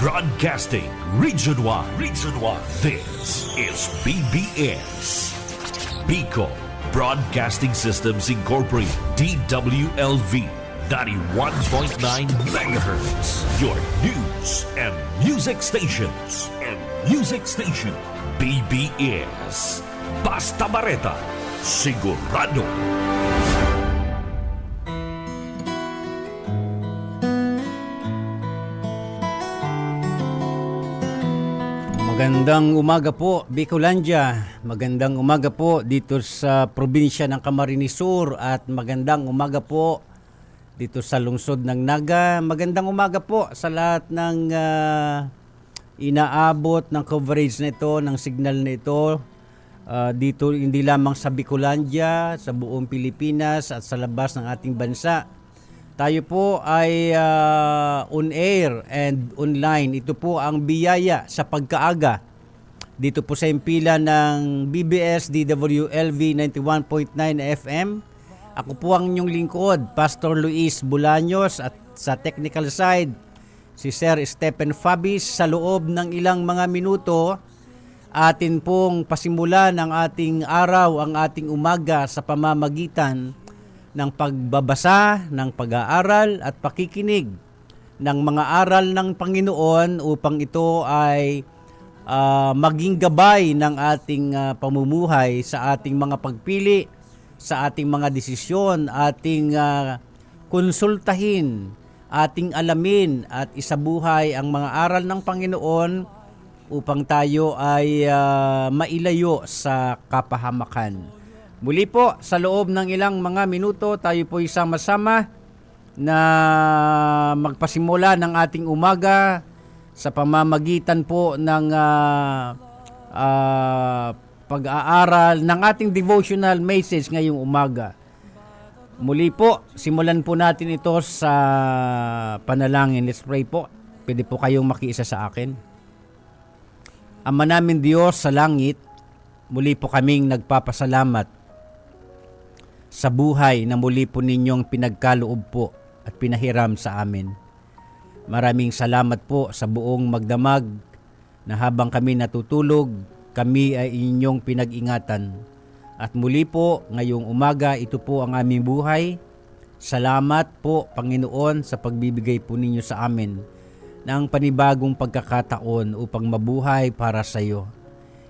Broadcasting Region 1. Region 1. This is BBS. Bicol Broadcasting Systems Incorporated. DWLV. 91.9 megahertz. Your news and music stations. BBS. Basta Bareta. Sigurado. Magandang umaga po, Bicolandia. Magandang umaga po dito sa probinsya ng Camarines Sur at magandang umaga po dito sa lungsod ng Naga. Magandang umaga po sa lahat ng inaabot ng coverage nito, ng signal nito. Dito hindi lamang sa Bicolandia, sa buong Pilipinas at sa labas ng ating bansa. Tayo po ay on air and online. Ito po ang biyaya sa pagkaaga. Dito po sa impila ng BBS DWLV 91.9 FM. Ako po ang inyong lingkod, Pastor Luis Bulaños, at sa technical side, si Sir Stephen Fabis. Sa loob ng ilang mga minuto, atin pong pasimula ng ating araw, ang ating umaga sa pamamagitan ng pagbabasa, ng pag-aaral at pakikinig ng mga aral ng Panginoon upang ito ay maging gabay ng ating pamumuhay sa ating mga pagpili, sa ating mga desisyon, ating konsultahin, ating alamin at isabuhay ang mga aral ng Panginoon upang tayo ay mailayo sa kapahamakan. Muli po, sa loob ng ilang mga minuto, tayo po sama-sama na magpasimula ng ating umaga sa pamamagitan po ng pag-aaral ng ating devotional message ngayong umaga. Muli po, simulan po natin ito sa panalangin. Let's pray po. Pwede po kayong makiisa sa akin. Ama namin Diyos sa langit, muli po kaming nagpapasalamat sa buhay na muli po ninyong pinagkaloob po at pinahiram sa amin. Maraming salamat po sa buong magdamag na habang kami natutulog, kami ay inyong pinag-ingatan. At muli po, ngayong umaga, ito po ang aming buhay. Salamat po, Panginoon, sa pagbibigay po ninyo sa amin ng panibagong pagkakataon upang mabuhay para sa iyo.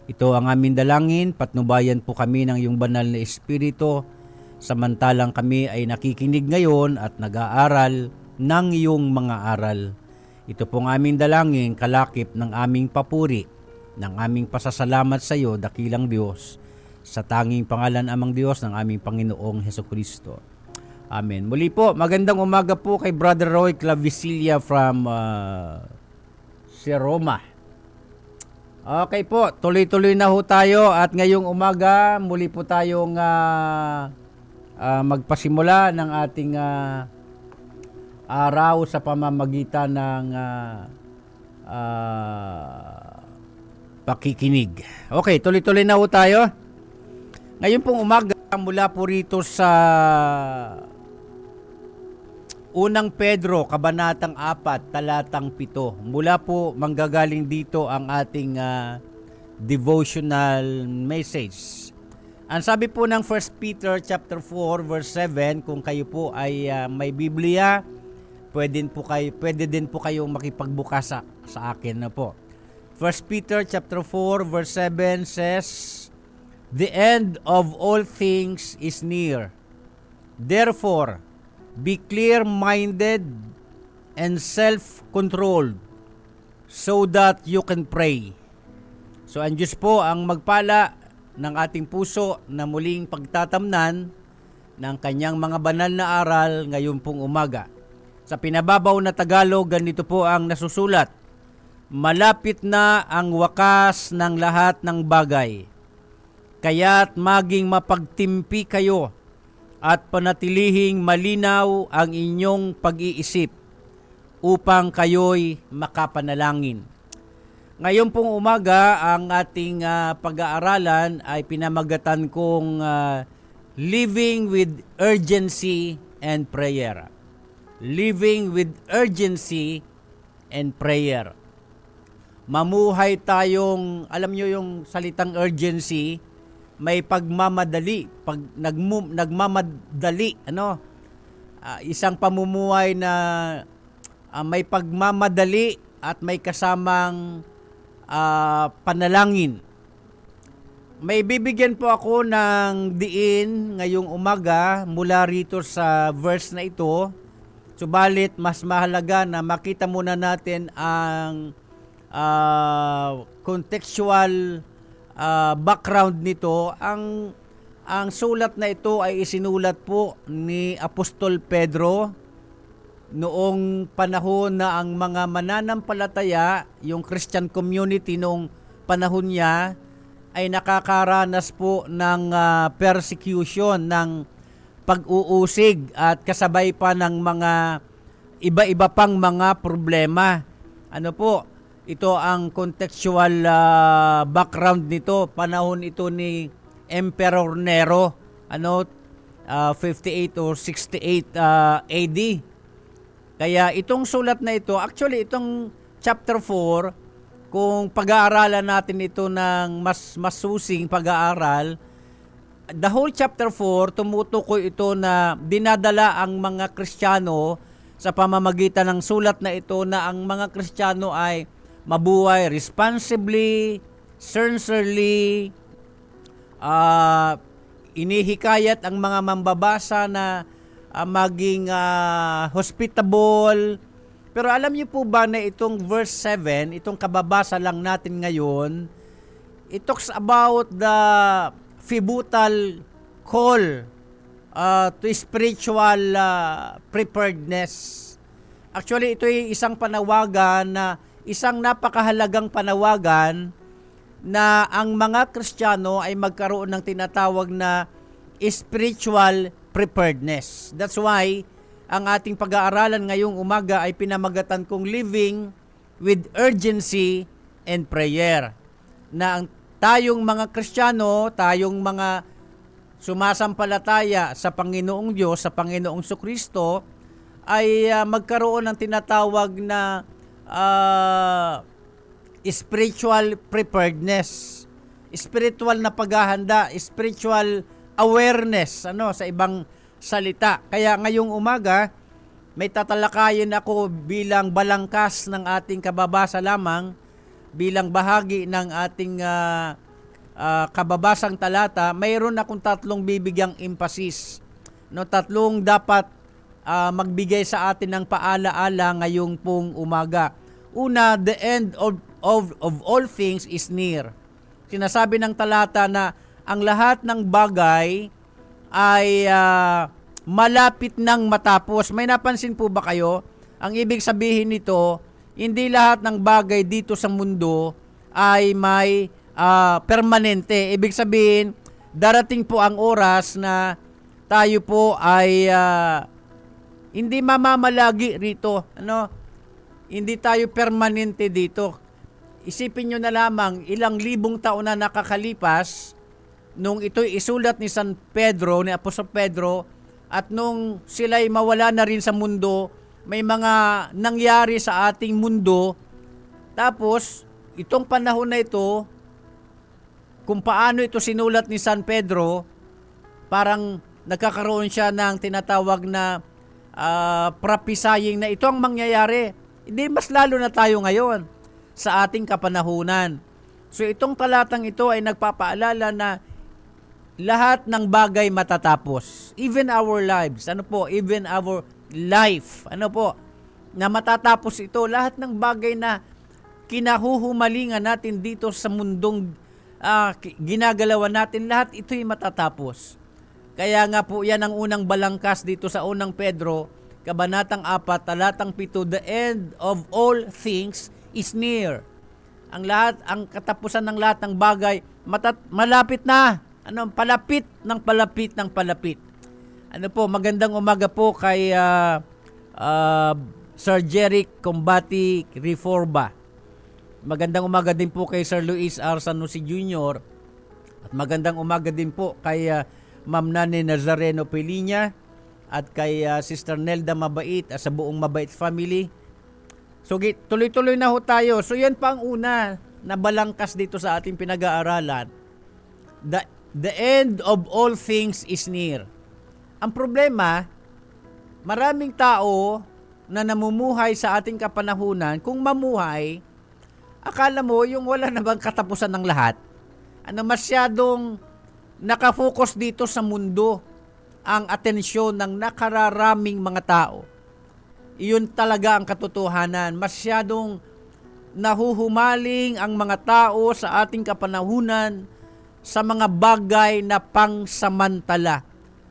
Ito ang aming dalangin, patnubayan po kami ng iyong banal na Espiritu, samantalang kami ay nakikinig ngayon at nag-aaral ng iyong mga aral. Ito pong aming dalangin, kalakip ng aming papuri, ng aming pasasalamat sa iyo, dakilang Diyos, sa tanging pangalan amang Diyos ng aming Panginoong Hesukristo. Amen. Muli po, magandang umaga po kay Brother Roy Clavicilla from Roma. Okay po, tuloy-tuloy na ho tayo at ngayong umaga muli po tayong magpasimula ng ating araw sa pamamagitan ng pakikinig. Okay, tuloy-tuloy na ho tayo. Ngayon pong umaga mula po rito sa Unang Pedro, Kabanatang 4, Talatang 7. Mula po manggagaling dito ang ating devotional message. Ang sabi po ng 1 Peter chapter 4 verse 7, kung kayo po ay may Biblia, pwede din po kayong makipagbukas sa akin na po. 1 Peter chapter 4 verse 7 says, "The end of all things is near. Therefore, be clear-minded and self-controlled so that you can pray." So ang Diyos po ang magpala ng ating puso na muling pagtatamnan ng kanyang mga banal na aral ngayon pong umaga. Sa pinababaw na Tagalog, ganito po ang nasusulat: "Malapit na ang wakas ng lahat ng bagay. Kaya't maging mapagtimpi kayo at panatilihing malinaw ang inyong pag-iisip upang kayo'y makapanalangin." Ngayon pong umaga, ang ating pag-aaralan ay pinamagatan kong Living with Urgency and Prayer. Living with Urgency and Prayer. mamuhay tayong, alam nyo yung salitang urgency, may pagmamadali, nagmamadali, isang pamumuhay na may pagmamadali at may kasamang panalangin. May bibigyan po ako ng diin ngayong umaga mula rito sa verse na ito. Subalit, mas mahalaga na makita muna natin ang contextual background nito. Ang sulat na ito ay isinulat po ni Apostol Pedro noong panahon na ang mga mananampalataya, yung Christian community noong panahon niya, ay nakakaranas po ng persecution, ng pag-uusig at kasabay pa ng mga iba-iba pang mga problema. Ito ang contextual background nito. Panahon ito ni Emperor Nero, 58 or 68 AD. Kaya itong sulat na ito, actually itong chapter 4, kung pag-aaralan natin ito ng mas masusing pag-aaral, the whole chapter 4, tumutukoy ito na dinadala ang mga Kristiyano sa pamamagitan ng sulat na ito na ang mga Kristiyano ay mabuhay responsibly, sincerely, inihikayat ang mga mambabasa na maging hospitable. Pero alam niyo po ba na itong verse 7, itong kababasa lang natin ngayon, it talks about the pivotal call to spiritual preparedness. Actually, ito ay isang panawagan na isang napakahalagang panawagan na ang mga Kristiyano ay magkaroon ng tinatawag na spiritual preparedness. That's why ang ating pag-aaralan ngayong umaga ay pinamagatan kong living with urgency and prayer. Na ang tayong mga Kristiyano, tayong mga sumasampalataya sa Panginoong Diyos, sa Panginoong Kristo, ay magkaroon ng tinatawag na spiritual preparedness. Spiritual na paghahanda, spiritual awareness, sa ibang salita. Kaya ngayong umaga, may tatalakayin ako bilang balangkas ng ating kababasa lamang, bilang bahagi ng ating kababasang talata. Mayroon akong tatlong bibigyang emphasis. Tatlong dapat magbigay sa atin ng paalaala ngayong pong umaga. Una, the end of all things is near. Sinasabi ng talata na ang lahat ng bagay ay malapit nang matapos. May napansin po ba kayo? Ang ibig sabihin nito, hindi lahat ng bagay dito sa mundo ay may permanente. Ibig sabihin, darating po ang oras na tayo po ay hindi mamamalagi rito. Hindi tayo permanente dito. Isipin nyo na lamang, ilang libong taon na nakakalipas nung ito'y isulat ni San Pedro, ni Apostol Pedro, at nung sila'y mawala na rin sa mundo, may mga nangyari sa ating mundo. Tapos, itong panahon na ito, kung paano ito sinulat ni San Pedro, parang nagkakaroon siya ng tinatawag na prophesying na ito ang mangyayari. Hindi, mas lalo na tayo ngayon sa ating kapanahunan. So itong talatang ito ay nagpapaalala na lahat ng bagay matatapos. Even our lives. Even our life. Na matatapos ito. Lahat ng bagay na kinahuhumalingan natin dito sa mundong ginagalawan natin, lahat ito'y matatapos. Kaya nga po yan ang unang balangkas dito sa unang Pedro, Kabanatang 4, talatang 7, the end of all things is near. Ang katapusan ng lahat ng bagay, malapit na. Palapit ng palapit ng palapit. Magandang umaga po kay Sir Jeric Combati Reforba. Magandang umaga din po kay Sir Luis R. Sanusi Jr. At magandang umaga din po kay Ma'am Nani Nazareno Pelinya at kay Sister Nelda Mabait sa buong Mabait family. So tuloy-tuloy na ho tayo. So yan pa ang una na balangkas dito sa ating pinag-aaralan. The end of all things is near. Ang problema, maraming tao na namumuhay sa ating kapanahunan, kung mamuhay, akala mo yung wala na bang katapusan ng lahat. Masyadong nakafocus dito sa mundo ang atensyon ng nakararaming mga tao. Iyon talaga ang katotohanan. Masyadong nahuhumaling ang mga tao sa ating kapanahunan sa mga bagay na pangsamantala.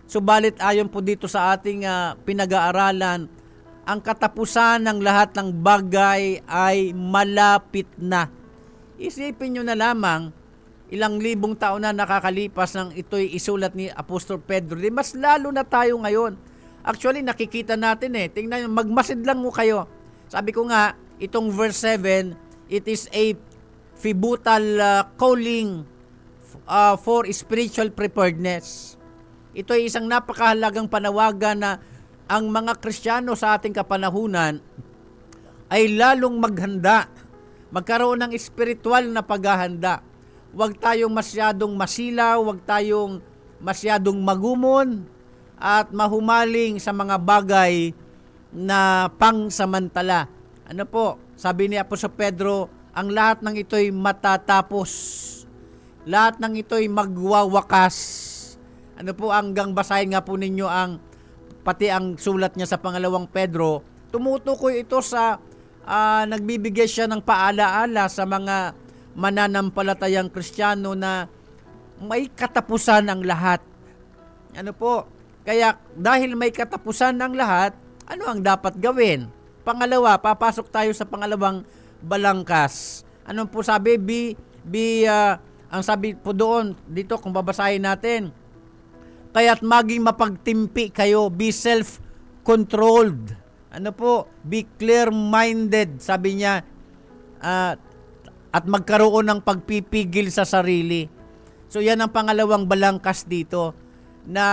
Subalit ayon po dito sa ating pinag-aaralan, ang katapusan ng lahat ng bagay ay malapit na. Isipin nyo na lamang, ilang libong taon na nakakalipas nang ito'y isulat ni Apostol Pedro. Di mas lalo na tayo ngayon. Actually, nakikita natin Tingnan nyo, magmasid lang mo kayo. Sabi ko nga, itong verse 7, it is a pivotal calling for spiritual preparedness. Ito ay isang napakahalagang panawagan na ang mga Kristiyano sa ating kapanahunan ay lalong maghanda, magkaroon ng espiritual na paghahanda. Huwag tayong masyadong masilaw, huwag tayong masyadong magumon at mahumaling sa mga bagay na pangsamantala. Ano po, sabi ni Apostol Pedro, ang lahat ng ito'y matatapos. Lahat ng ito'y magwawakas. Ano po, hanggang basahin nga po ninyo pati ang sulat niya sa pangalawang Pedro, tumutukoy ito sa nagbibigay siya ng paalaala sa mga mananampalatayang Kristiyano na may katapusan ang lahat. Ano po, kaya dahil may katapusan ng lahat, ano ang dapat gawin? Pangalawa, papasok tayo sa pangalawang balangkas. Ano po sabi? Ang sabi po doon, dito kung babasahin natin, kaya't maging mapagtimpi kayo, be self-controlled. Ano po? Be clear-minded, sabi niya, at magkaroon ng pagpipigil sa sarili. So yan ang pangalawang balangkas dito, na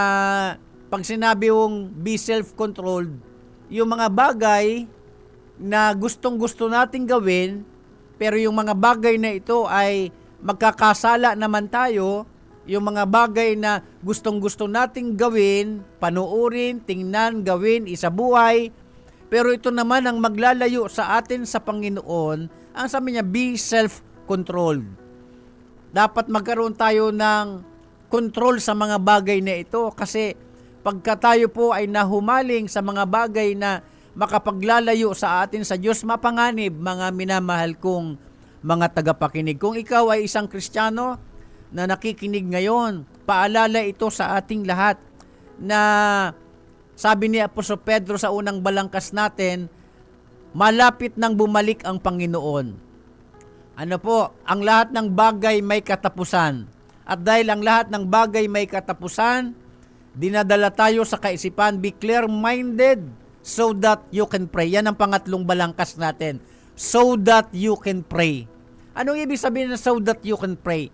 pag sinabi mong be self-controlled, yung mga bagay na gustong-gusto nating gawin, pero yung mga bagay na ito ay magkakasala naman tayo, yung mga bagay na gustong-gusto nating gawin, panuurin, tingnan, gawin, isabuhay, pero ito naman ang maglalayo sa atin sa Panginoon, ang sabi niya, be self-controlled. Dapat magkaroon tayo ng control sa mga bagay na ito kasi pagka tayo po ay nahumaling sa mga bagay na makapaglalayo sa atin sa Diyos, mapanganib, mga minamahal kong mga tagapakinig. Kung ikaw ay isang Kristiyano na nakikinig ngayon, paalala ito sa ating lahat na sabi ni Apostol Pedro sa unang balangkas natin, malapit nang bumalik ang Panginoon. Ano po, ang lahat ng bagay may katapusan. At dahil ang lahat ng bagay may katapusan, dinadala tayo sa kaisipan, be clear-minded so that you can pray. Yan ang pangatlong balangkas natin. So that you can pray. Anong ibig sabihin na so that you can pray?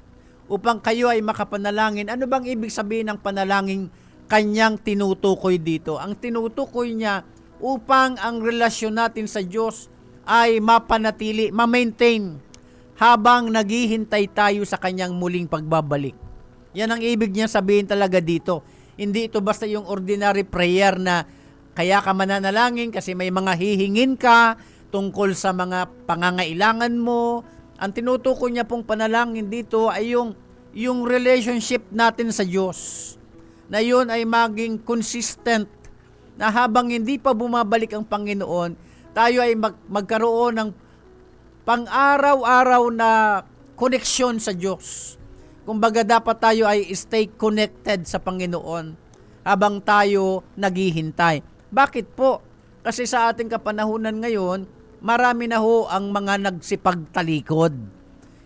Upang kayo ay makapanalangin. Ano bang ibig sabihin ng panalangin kanyang tinutukoy dito? Ang tinutukoy niya upang ang relasyon natin sa Diyos ay mapanatili, ma-maintain habang naghihintay tayo sa kanyang muling pagbabalik. Yan ang ibig niya sabihin talaga dito. Hindi ito basta yung ordinary prayer na kaya ka mananalangin kasi may mga hihingin ka tungkol sa mga pangangailangan mo. Ang tinutukoy niya pong panalangin dito ay yung relationship natin sa Diyos. Na yun ay maging consistent na habang hindi pa bumabalik ang Panginoon, tayo ay magkaroon ng pang-araw-araw na koneksyon sa Diyos. Kumbaga dapat tayo ay stay connected sa Panginoon habang tayo naghihintay. Bakit po? Kasi sa ating kapanahunan ngayon, marami na ho ang mga nagsipagtalikod.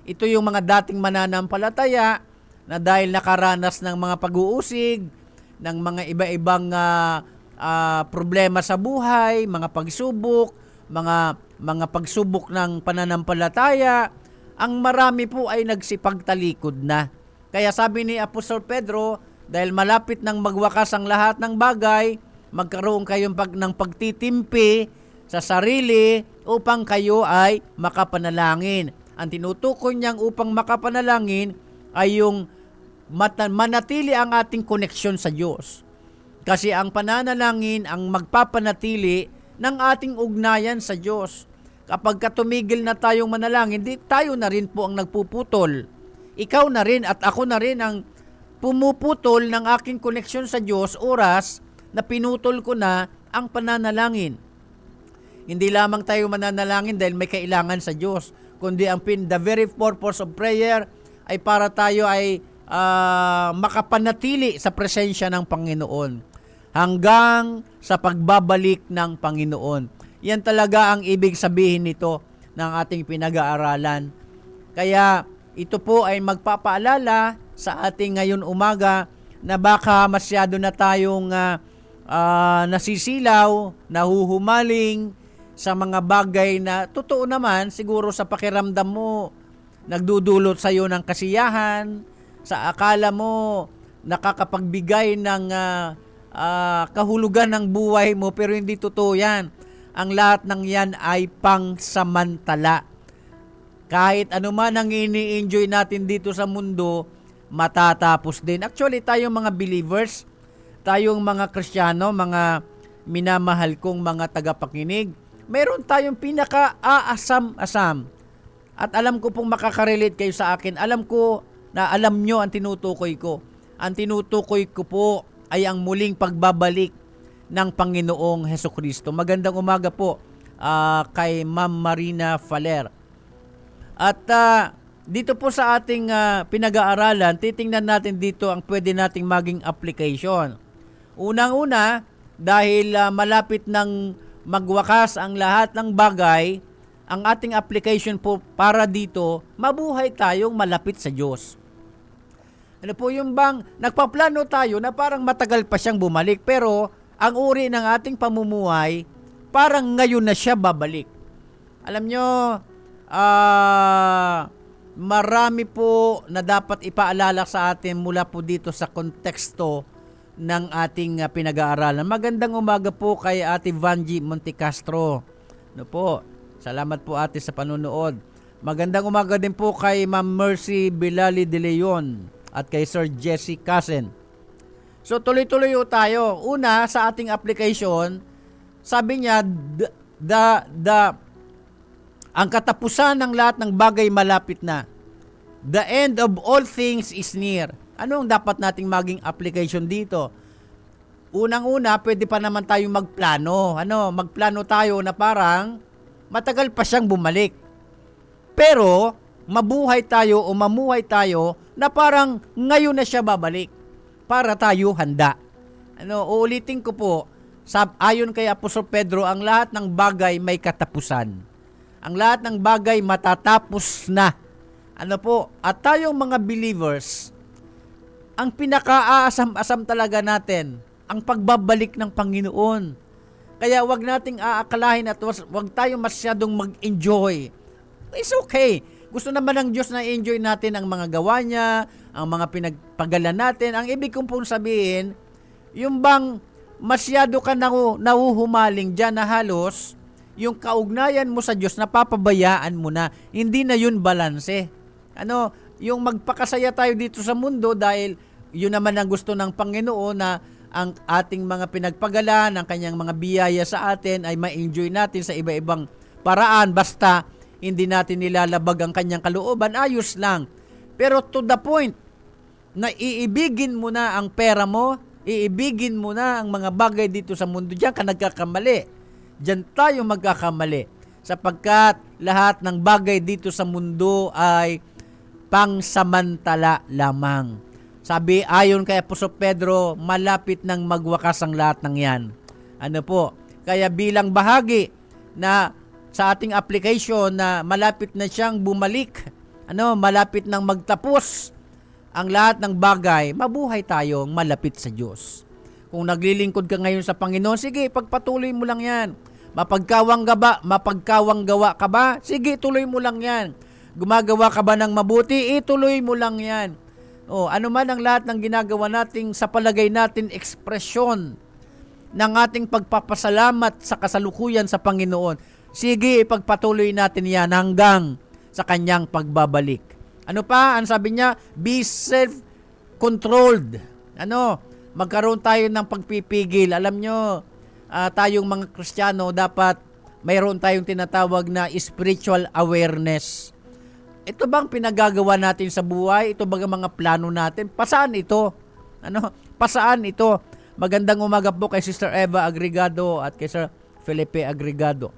Ito yung mga dating mananampalataya na dahil nakaranas ng mga pag-uusig, ng mga iba-ibang problema sa buhay, mga pagsubok, mga pagsubok ng pananampalataya, ang marami po ay nagsipagtalikod na. Kaya sabi ni Apostol Pedro, dahil malapit nang magwakas ang lahat ng bagay, magkaroon kayong ng pagtitimpi sa sarili upang kayo ay makapanalangin. Ang tinutukoy niyang upang makapanalangin ay yung manatili ang ating koneksyon sa Diyos. Kasi ang pananalangin ang magpapanatili ng ating ugnayan sa Diyos. Kapag tumigil na tayong manalangin, di tayo na rin po ang nagpuputol. Ikaw na rin at ako na rin ang pumuputol ng aking koneksyon sa Diyos oras na pinutol ko na ang pananalangin. Hindi lamang tayo mananalangin dahil may kailangan sa Diyos, kundi the very purpose of prayer ay para tayo ay makapanatili sa presensya ng Panginoon hanggang sa pagbabalik ng Panginoon. Yan talaga ang ibig sabihin nito ng ating pinag-aaralan. Kaya ito po ay magpapaalala sa ating ngayon umaga na baka masyado na tayong nasisilaw, nahuhumaling sa mga bagay na totoo naman siguro sa pakiramdam mo nagdudulot sa iyo ng kasiyahan, sa akala mo nakakapagbigay ng kahulugan ng buhay mo, pero hindi totoo yan. Ang lahat ng yan ay pangsamantala. Kahit anuman ang ini-enjoy natin dito sa mundo, matatapos din. Actually, tayong mga believers, tayong mga Kristiyano, mga minamahal kong mga tagapakinig, meron tayong pinaka-aasam-asam. At alam ko pong makaka-relate kayo sa akin. Alam ko na alam nyo ang tinutukoy ko. Ang tinutukoy ko po ay ang muling pagbabalik ng Panginoong Hesukristo. Magandang umaga po kay Ma'am Marina Faler. At dito po sa ating pinag-aaralan, titingnan natin dito ang pwede nating maging application. Unang-una, dahil malapit ng magwakas ang lahat ng bagay, ang ating application po para dito, mabuhay tayong malapit sa Diyos. Ano po yung bang nagpaplano tayo na parang matagal pa siyang bumalik, pero ang uri ng ating pamumuhay, parang ngayon na siya babalik. Alam nyo, marami po na dapat ipaalala sa atin mula po dito sa konteksto ng ating pinag-aaralan. Magandang umaga po kay Ate Vanji Montecastro. Ano po? Salamat po ate sa panunood. Magandang umaga din po kay Ma'am Mercy Bilali de Leon at kay Sir Jesse Casen. So tuloy-tuloy tayo. Una, sa ating application, sabi niya, ang katapusan ng lahat ng bagay malapit na. The end of all things is near. Anong dapat nating maging application dito? Unang-una, pwede pa naman tayong magplano. Magplano tayo na parang matagal pa siyang bumalik. Pero, mamuhay tayo na parang ngayon na siya babalik para tayo handa. Uulitin ko po, ayon kay Apostol Pedro, ang lahat ng bagay may katapusan. Ang lahat ng bagay matatapos na. At tayong mga believers, ang pinaka-aasam-asam talaga natin, ang pagbabalik ng Panginoon. Kaya wag nating aakalahin at wag tayong masyadong mag-enjoy. It's okay. Gusto naman ng Diyos na enjoy natin ang mga gawa niya, ang mga pinagpagalan natin. Ang ibig kong pong sabihin, yung bang masyado ka nahuhumaling dyan na halos, yung kaugnayan mo sa Diyos, napapabayaan mo na. Hindi na yun balanse. Yung magpakasaya tayo dito sa mundo dahil yun naman ang gusto ng Panginoon na ang ating mga pinagpagalan, ang kanyang mga biyaya sa atin ay ma-enjoy natin sa iba-ibang paraan. Basta hindi natin nilalabag ang kanyang kalooban, ayos lang. Pero to the point na iibigin mo na ang pera mo, iibigin mo na ang mga bagay dito sa mundo, diyan ka nagkakamali. Diyan tayo magkakamali. Sapagkat lahat ng bagay dito sa mundo ay pangsamantala lamang. Sabi, ayon kay Apostol Pedro, malapit nang magwakas ang lahat ng yan. Kaya bilang bahagi na sa ating application na malapit na siyang bumalik, malapit nang magtapos ang lahat ng bagay, mabuhay tayong malapit sa Diyos. Kung naglilingkod ka ngayon sa Panginoon, sige, pagpatuloy mo lang yan. Mapagkawang gawa ka ba? Sige, tuloy mo lang yan. Gumagawa ka ba ng mabuti? Ituloy mo lang yan. Ano man ang lahat ng ginagawa nating sa palagay natin ekspresyon ng ating pagpapasalamat sa kasalukuyan sa Panginoon. Sige, ipagpatuloy natin yan hanggang sa kanyang pagbabalik. Ano pa? Ang sabi niya, be self-controlled. Magkaroon tayo ng pagpipigil. Alam nyo, tayong mga Kristiyano, dapat mayroon tayong tinatawag na spiritual awareness. Ito bang pinagagawa natin sa buhay? Ito bang mga plano natin? Pasaan ito? Pasaan ito? Magandang umaga po kay Sister Eva Agregado at kay Sir Felipe Agregado.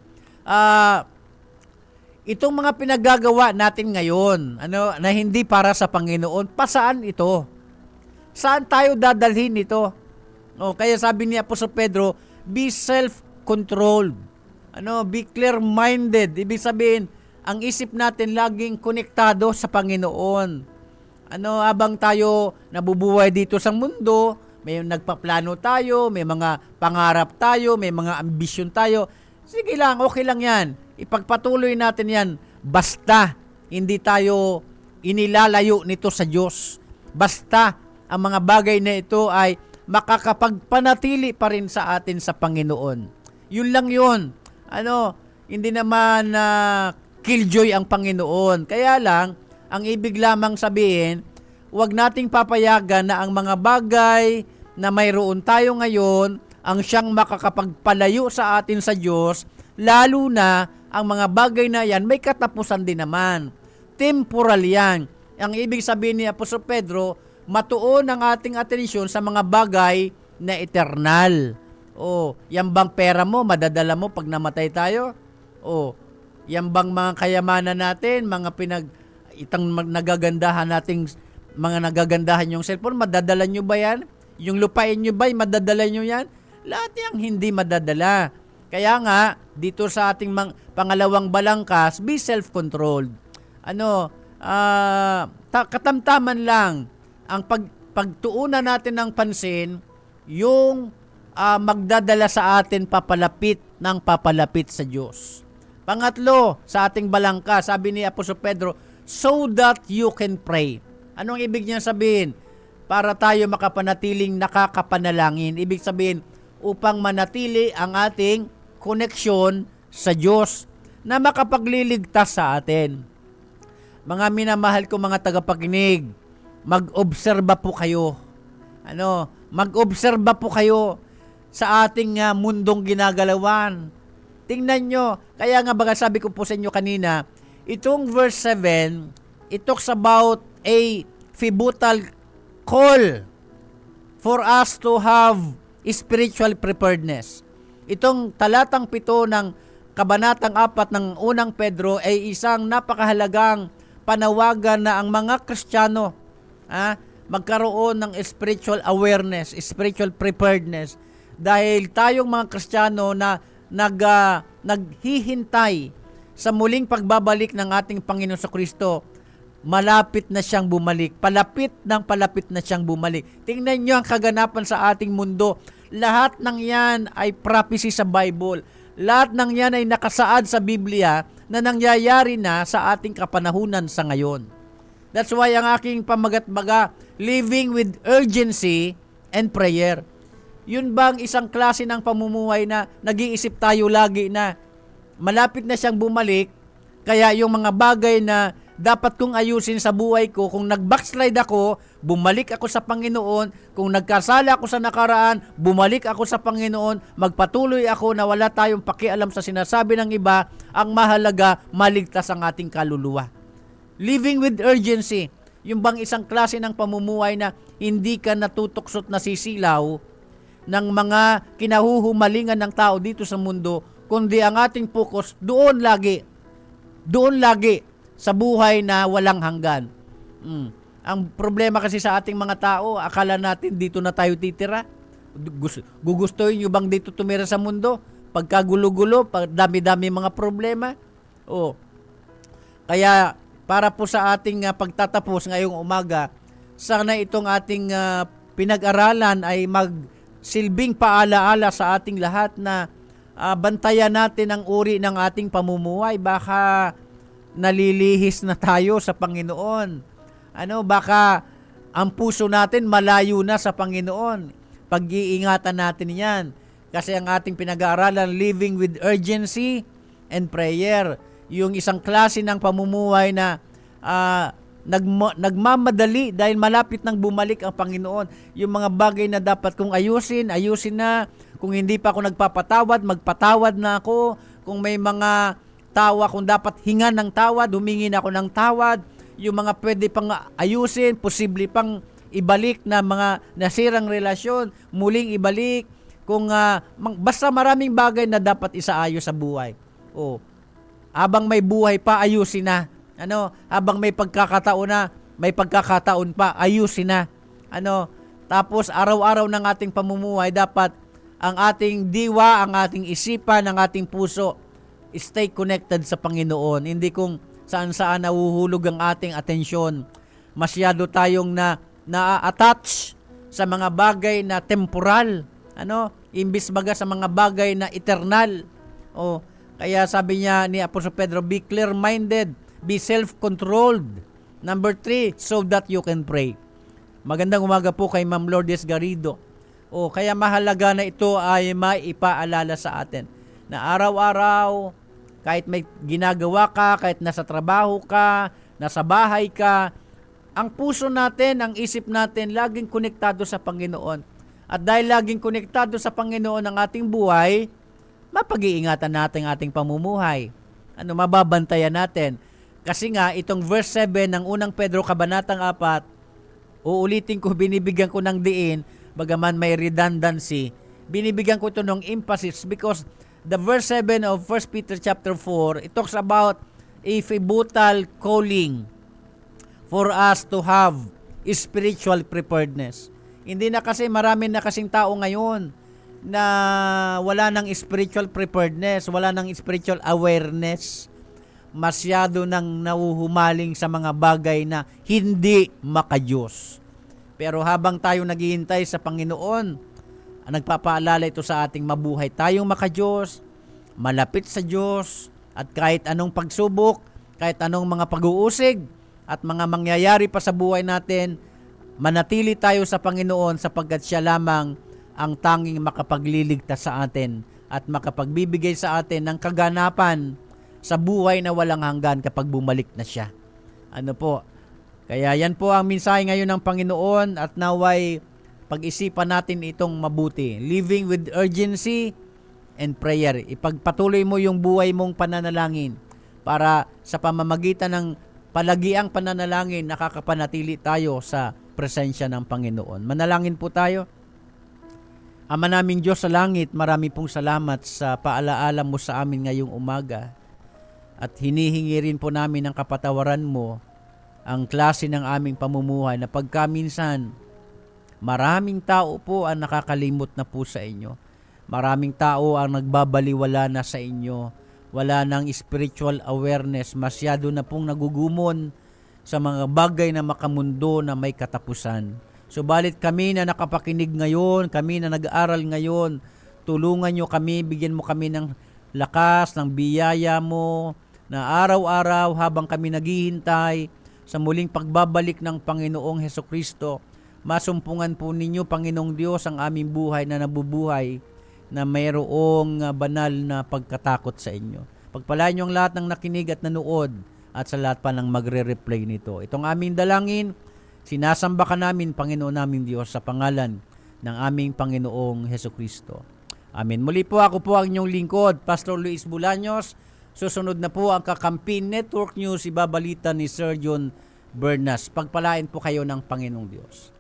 Itong mga pinagagawa natin ngayon, na hindi para sa Panginoon, pasaan ito? Saan tayo dadalhin ito? Kaya sabi ni Apostol Pedro, be self-controlled. Be clear-minded. Ibig sabihin, ang isip natin laging konektado sa Panginoon. Habang tayo nabubuhay dito sa mundo, may nagpaplano tayo, may mga pangarap tayo, may mga ambisyon tayo. Sige lang, okay lang yan. Ipagpatuloy natin yan. Basta hindi tayo inilalayo nito sa Diyos. Basta ang mga bagay na ito ay makakapagpanatili pa rin sa atin sa Panginoon. Yun lang yun. Hindi naman killjoy ang Panginoon. Kaya lang, ang ibig lamang sabihin, huwag nating papayagan na ang mga bagay na mayroon tayo ngayon ang siyang makakapagpalayo sa atin sa Diyos, lalo na ang mga bagay na yan may katapusan din naman. Temporal yan. Ang ibig sabihin ni Apostol Pedro, matuon ang ating atensyon sa mga bagay na eternal. Yan bang pera mo, madadala mo pag namatay tayo? Yan bang mga kayamanan natin, mga nagagandahan nating mga nagagandahan yung cellphone, madadala nyo ba yan? Yung lupain nyo ba, madadala nyo yan? Lahat yung hindi madadala. Kaya nga, dito sa ating pangalawang balangkas, be self-controlled. Katamtaman lang ang pagtuunan natin ng pansin, yung magdadala sa atin papalapit sa Diyos. Pangatlo, sa ating balangkas, sabi ni Apostol Pedro, so that you can pray. Anong ibig niya sabihin? Para tayo makapanatiling nakakapanalangin. Ibig sabihin, upang manatili ang ating koneksyon sa Diyos na makapagliligtas sa atin. Mga minamahal ko mga tagapakinig, mag-obserba po kayo. Mag-obserba po kayo sa ating mundong ginagalawan. Tingnan nyo, kaya nga baga sabi ko po sa inyo kanina, itong verse 7, it talks about a pivotal call for us to have spiritual preparedness. Itong talatang 7 ng kabanatang 4 ng unang Pedro ay isang napakahalagang panawagan na ang mga Kristiyano magkaroon ng spiritual awareness, spiritual preparedness. Dahil tayong mga Kristiyano na naghihintay sa muling pagbabalik ng ating Panginoon sa Kristo, malapit na siyang bumalik. Palapit na siyang bumalik. Tingnan nyo ang kaganapan sa ating mundo. Lahat ng yan ay prophecy sa Bible. Lahat ng yan ay nakasaad sa Biblia na nangyayari na sa ating kapanahunan sa ngayon. That's why ang aking pamagat-baga, living with urgency and prayer. Yun bang isang klase ng pamumuhay na nag-iisip tayo lagi na malapit na siyang bumalik, kaya yung mga bagay na dapat kong ayusin sa buhay ko, kung nag-backslide ako, bumalik ako sa Panginoon, kung nagkasala ako sa nakaraan, bumalik ako sa Panginoon, magpatuloy ako na wala tayong pakialam sa sinasabi ng iba, ang mahalaga, maligtas ang ating kaluluwa. Living with urgency, yung bang isang klase ng pamumuhay na hindi ka natutuksot na sisilaw ng mga kinahuhumalingan ng tao dito sa mundo, kundi ang ating focus doon lagi sa buhay na walang hanggan. Ang problema kasi sa ating mga tao, akala natin dito na tayo titira. Gugustuhin nyo bang dito tumira sa mundo? Pagkagulo-gulo, dami-dami mga problema. Kaya para po sa ating pagtatapos ngayong umaga, sana itong ating pinag-aralan ay magsilbing paalaala sa ating lahat na bantayan natin ang uri ng ating pamumuhay. Baka nalilihis na tayo sa Panginoon. Baka ang puso natin malayo na sa Panginoon. Pag-iingatan natin yan. Kasi ang ating pinag-aaralan, living with urgency and prayer. Yung isang klase ng pamumuhay na nagmamadali dahil malapit nang bumalik ang Panginoon. Yung mga bagay na dapat kong ayusin na. Kung hindi pa ako nagpapatawad, magpatawad na ako. Kung may mga tawa, kung dapat hingan ng tawad, humingi na ako ng tawad. Yung mga pwede pang ayusin, posible pang ibalik na mga nasirang relasyon, muling ibalik. Kung basta maraming bagay na dapat isaayos sa buhay. Habang may buhay pa, ayusin na. Habang may pagkakataon pa, ayusin na. Tapos araw-araw ng ating pamumuhay, dapat ang ating diwa, ang ating isipan, ang ating puso, stay connected sa Panginoon. Hindi kung saan-saan nahuhulog ang ating atensyon. Masyado tayong na-attach sa mga bagay na temporal. Imbis baga sa mga bagay na eternal. Kaya sabi niya ni Apostol Pedro, be clear-minded, be self-controlled. Number 3, so that you can pray. Magandang umaga po kay Ma'am Lourdes Garrido. Kaya mahalaga na ito ay maipaalala sa atin na araw-araw, kahit may ginagawa ka, kahit nasa trabaho ka, nasa bahay ka, ang puso natin, ang isip natin, laging konektado sa Panginoon. At dahil laging konektado sa Panginoon ang ating buhay, mapag-iingatan natin ating pamumuhay. Mababantayan natin. Kasi nga, itong verse 7 ng unang Pedro Kabanatang 4, uulitin ko, binibigyan ko ng diin, bagaman may redundancy, binibigyan ko ito ng emphasis because the verse 7 of 1 Peter chapter 4, it talks about a pivotal calling for us to have spiritual preparedness. Hindi na kasi, marami na kasing tao ngayon na wala ng spiritual preparedness, wala ng spiritual awareness. Masyado nang nahuhumaling sa mga bagay na hindi makadiyos. Pero habang tayo naghihintay sa Panginoon, nagpapaalala ito sa ating mabuhay tayong makadiyos, malapit sa Diyos, at kahit anong pagsubok, kahit anong mga pag-uusig, at mga mangyayari pa sa buhay natin, manatili tayo sa Panginoon sapagkat siya lamang ang tanging makapagliligtas sa atin at makapagbibigay sa atin ng kaganapan sa buhay na walang hanggan kapag bumalik na siya. Kaya yan po ang mensahe ngayon ng Panginoon at naway pag-isipan natin itong mabuti. Living with urgency and prayer. Ipagpatuloy mo yung buhay mong pananalangin para sa pamamagitan ng palagiang pananalangin nakakapanatili tayo sa presensya ng Panginoon. Manalangin po tayo. Ama naming Diyos sa langit, marami pong salamat sa paalaala mo sa amin ngayong umaga. At hinihingi rin po namin ang kapatawaran mo ang klase ng aming pamumuhay na pagkaminsan maraming tao po ang nakakalimot na po sa inyo. Maraming tao ang nagbabaliwala na sa inyo. Wala nang spiritual awareness. Masyado na pong nagugumon sa mga bagay na makamundo na may katapusan. Subalit kami na nakapakinig ngayon, kami na nag-aaral ngayon, tulungan nyo kami, bigyan mo kami ng lakas, ng biyaya mo, na araw-araw habang kami naghihintay sa muling pagbabalik ng Panginoong Hesukristo, masumpungan po ninyo, Panginoong Diyos, ang aming buhay na nabubuhay na mayroong banal na pagkatakot sa inyo. Pagpalain niyo ang lahat ng nakinig at nanood at sa lahat pa ng magre-replay nito. Itong aming dalangin, sinasamba ka namin, Panginoon naming Diyos, sa pangalan ng aming Panginoong Hesukristo. Amen. Muli po, ako po ang inyong lingkod, Pastor Luis Bulaños. Susunod na po ang Kakampi Network News, ibabalita ni Sir John Bernas. Pagpalain po kayo ng Panginoong Diyos.